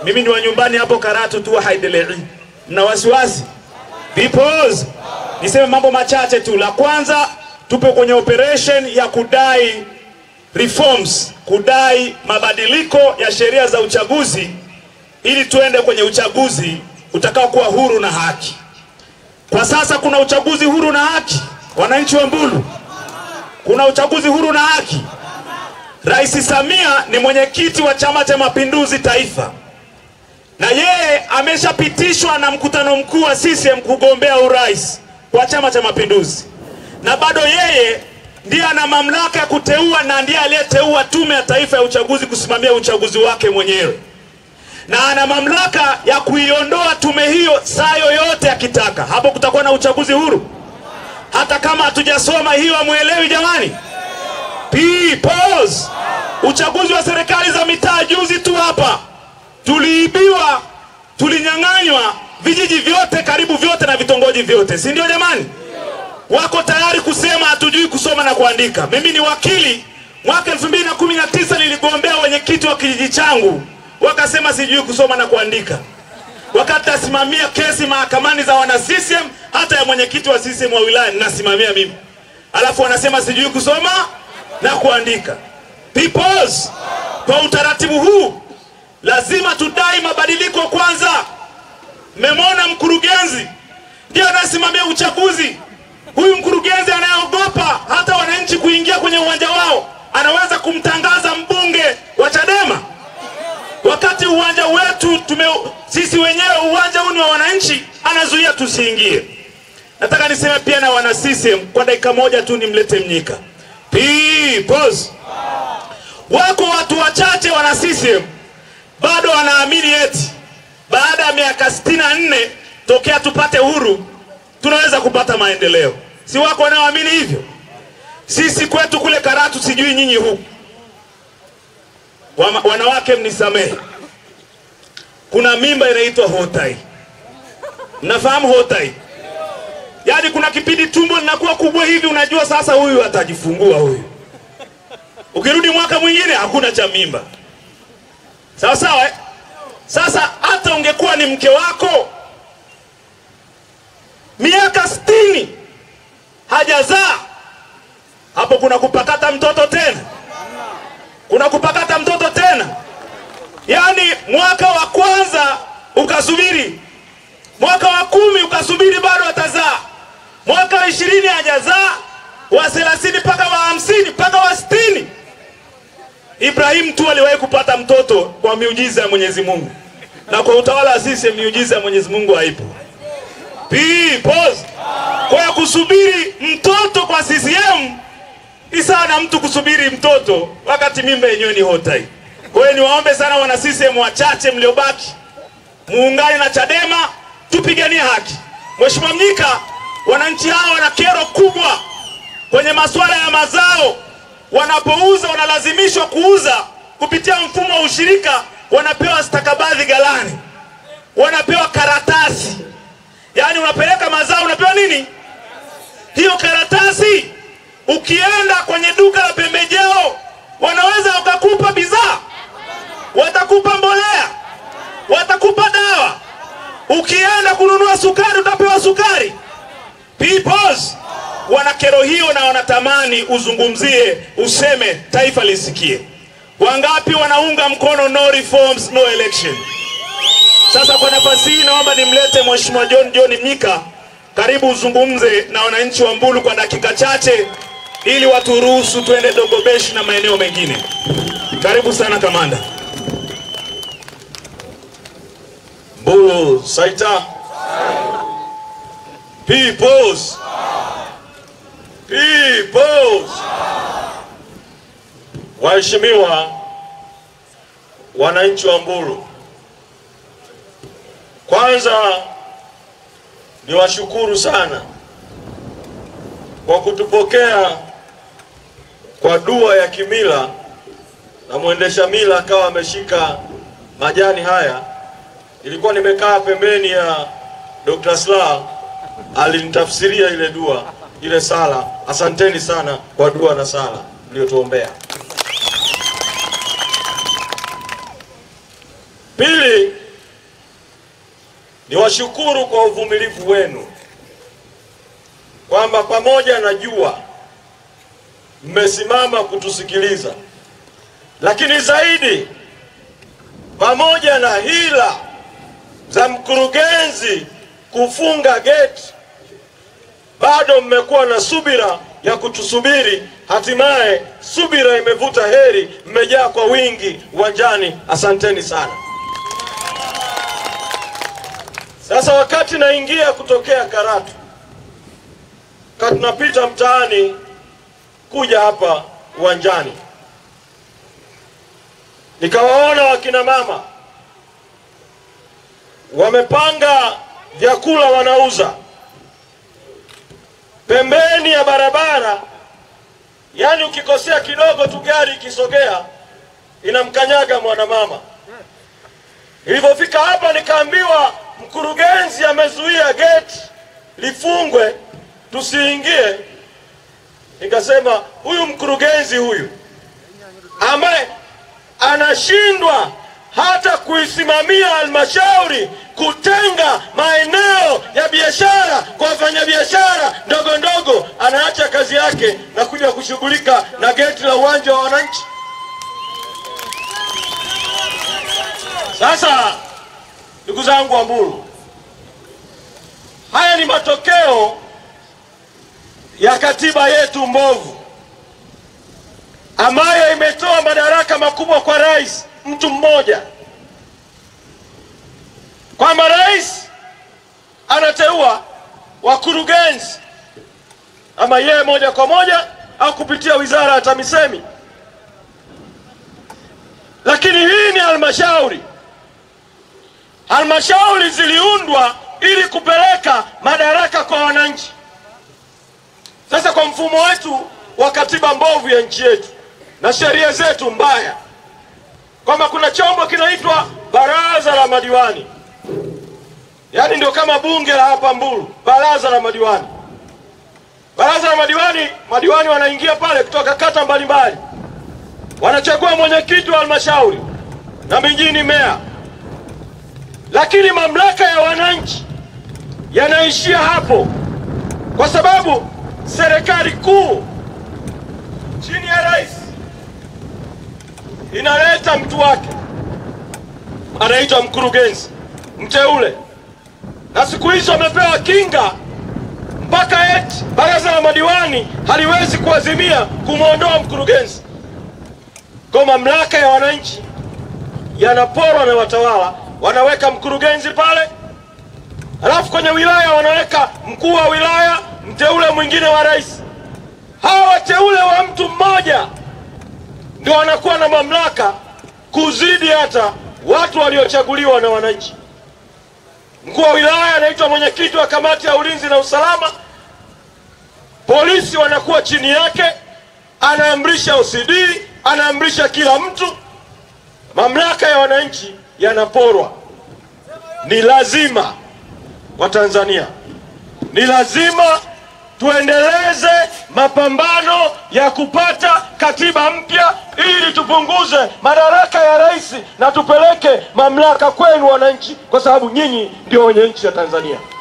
Mimi ni wa nyumbani hapo Karatu tu haidelei. Mna wasiwasi? Peoples, niseme mambo machache tu. La kwanza, tupo kwenye operation ya kudai reforms, kudai mabadiliko ya sheria za uchaguzi ili tuende kwenye uchaguzi utakao kuwa huru na haki. Kwa sasa kuna uchaguzi huru na haki, wananchi wa Mbulu? Kuna uchaguzi huru na haki? Rais Samia ni mwenyekiti wa Chama cha Mapinduzi Taifa, na yeye ameshapitishwa na mkutano mkuu wa CCM kugombea urais kwa Chama cha Mapinduzi, na bado yeye ndiye ana mamlaka ya kuteua na ndiye aliyeteua Tume ya Taifa ya Uchaguzi kusimamia uchaguzi wake mwenyewe, na ana mamlaka ya kuiondoa tume hiyo saa yoyote akitaka. Hapo kutakuwa na uchaguzi huru? Hata kama hatujasoma hiyo, amuelewi jamani? Peoples, uchaguzi wa serikali za mitaa juzi tu hapa tuliibiwa, tulinyang'anywa vijiji vyote, karibu vyote na vitongoji vyote, si ndio jamani? Wako tayari kusema hatujui kusoma na kuandika. Mimi ni wakili, mwaka 2019 niligombea wenyekiti wa kijiji changu, wakasema sijui kusoma na kuandika. Wakati nasimamia kesi mahakamani za wana CCM, hata ya mwenyekiti wa CCM wa wilaya nasimamia mimi, alafu wanasema sijui kusoma na kuandika. Peoples, kwa utaratibu huu lazima tudai mabadiliko kwanza. Mmemwona mkurugenzi ndiye anasimamia uchaguzi. Huyu mkurugenzi anayeogopa hata wananchi kuingia kwenye uwanja wao, anaweza kumtangaza mbunge wa Chadema, wakati uwanja wetu sisi wenyewe, uwanja huu ni wa wananchi, anazuia tusiingie. Nataka niseme pia na wana CCM kwa dakika moja tu, nimlete Mnyika. Peoples, wako watu wachache wana CCM bado wanaamini eti baada ya miaka 64 tokea tupate uhuru tunaweza kupata maendeleo. Si wako wanaoamini hivyo? Sisi kwetu kule Karatu, sijui nyinyi huku, wanawake mnisamehe, kuna mimba inaitwa hotai. Mnafahamu hotai? Yaani kuna kipindi tumbo linakuwa kubwa hivi, unajua sasa huyu atajifungua huyu. Ukirudi mwaka mwingine hakuna cha mimba. Sawa sawa eh? Sasa hata ungekuwa ni mke wako miaka 60 hajazaa, hapo kuna kupakata mtoto tena? Kuna kupakata mtoto tena? Yaani mwaka wa kwanza ukasubiri, mwaka wa 10 ukasubiri bado atazaa, mwaka wa 20 hajazaa, wa 30 mpaka wa 50 mpaka wa 60. Ibrahim tu aliwahi kupata mtoto kwa miujiza ya Mwenyezi Mungu, na kwa utawala wa sisi miujiza ya Mwenyezi Mungu haipo. Peoples, kwa kusubiri mtoto kwa CCM ni sana mtu kusubiri mtoto wakati mimba yenyewe ni hotai. Kwa hiyo niwaombe sana wana CCM wachache mliobaki, muungane na Chadema tupiganie haki. Mheshimiwa Mnyika, wananchi hao wana kero kubwa kwenye masuala ya mazao. Wanapouza wanalazimishwa kuuza kupitia mfumo wa ushirika, wanapewa stakabadhi ghalani, wanapewa karatasi. Yaani unapeleka mazao unapewa nini? Hiyo karatasi. Ukienda kwenye duka la pembejeo wanaweza wakakupa bidhaa, watakupa mbolea, watakupa dawa. Ukienda kununua sukari utapewa sukari. Peoples, wana kero hiyo na wanatamani uzungumzie, useme, taifa lisikie. Wangapi wanaunga mkono no reforms no election? Sasa kwa nafasi hii naomba nimlete Mheshimiwa John Mnyika, karibu uzungumze na wananchi wa Mbulu kwa dakika chache ili waturuhusu tuende Dogobeshi na maeneo mengine. Karibu sana kamanda. Mbulu Saita. Peoples. Peoples. Waheshimiwa wananchi wa Mbulu, kwanza niwashukuru sana kwa kutupokea kwa dua ya kimila, na muendesha mila akawa ameshika majani haya. Ilikuwa nimekaa pembeni ya Dr. Slaa, alinitafsiria ile dua, ile sala. Asanteni sana kwa dua na sala mliotuombea. Pili, niwashukuru kwa uvumilivu wenu, kwamba pamoja na jua mmesimama kutusikiliza, lakini zaidi pamoja na hila za mkurugenzi kufunga geti, bado mmekuwa na subira ya kutusubiri. Hatimaye subira imevuta heri, mmejaa kwa wingi uwanjani. Asanteni sana. Sasa wakati naingia kutokea Karatu, tunapita mtaani kuja hapa uwanjani, nikawaona wakina mama wamepanga vyakula wanauza pembeni ya barabara. Yani ukikosea kidogo tu gari ikisogea inamkanyaga mwanamama. Nilipofika hapa nikaambiwa mkurugenzi amezuia geti lifungwe tusiingie. Nikasema huyu mkurugenzi huyu ambaye anashindwa hata kuisimamia halmashauri kutenga maeneo ya biashara kwa wafanyabiashara ndogo ndogo, anaacha kazi yake na kuja kushughulika na geti la uwanja wa wananchi. Sasa ndugu zangu wa Mbulu, haya ni matokeo ya katiba yetu mbovu ambayo imetoa madaraka makubwa kwa rais, mtu mmoja, kwamba rais anateua wakurugenzi ama yeye moja kwa moja au kupitia wizara ya TAMISEMI. Lakini hii ni halmashauri. Halmashauri ziliundwa ili kupeleka madaraka kwa wananchi. Sasa kwa mfumo wetu wa katiba mbovu ya nchi yetu na sheria zetu mbaya, kwamba kuna chombo kinaitwa baraza la madiwani, yani ndio kama bunge la hapa Mbulu, baraza la madiwani. Baraza la madiwani, madiwani wanaingia pale kutoka kata mbalimbali, wanachagua mwenyekiti wa halmashauri na mijini meya, lakini mamlaka ya wananchi yanaishia hapo, kwa sababu serikali kuu chini ya rais inaleta mtu wake anaitwa mkurugenzi mteule, na siku hizo amepewa kinga mpaka eti baraza la madiwani haliwezi kuazimia kumwondoa mkurugenzi. Kwa mamlaka ya wananchi yanaporwa na watawala. Wanaweka mkurugenzi pale, alafu kwenye wilaya wanaweka mkuu wa wilaya mteule mwingine wa rais. Hawa wateule wa mtu mmoja ndio wanakuwa na mamlaka kuzidi hata watu waliochaguliwa na wananchi. Mkuu wa wilaya anaitwa mwenyekiti wa kamati ya ulinzi na usalama. Polisi wanakuwa chini yake, anaamrisha OCD, anaamrisha kila mtu. Mamlaka ya wananchi yanaporwa. Ni lazima Watanzania, ni lazima tuendeleze mapambano ya kupata katiba mpya ili tupunguze madaraka ya rais na tupeleke mamlaka kwenu wananchi, kwa sababu nyinyi ndio wenye nchi ya Tanzania.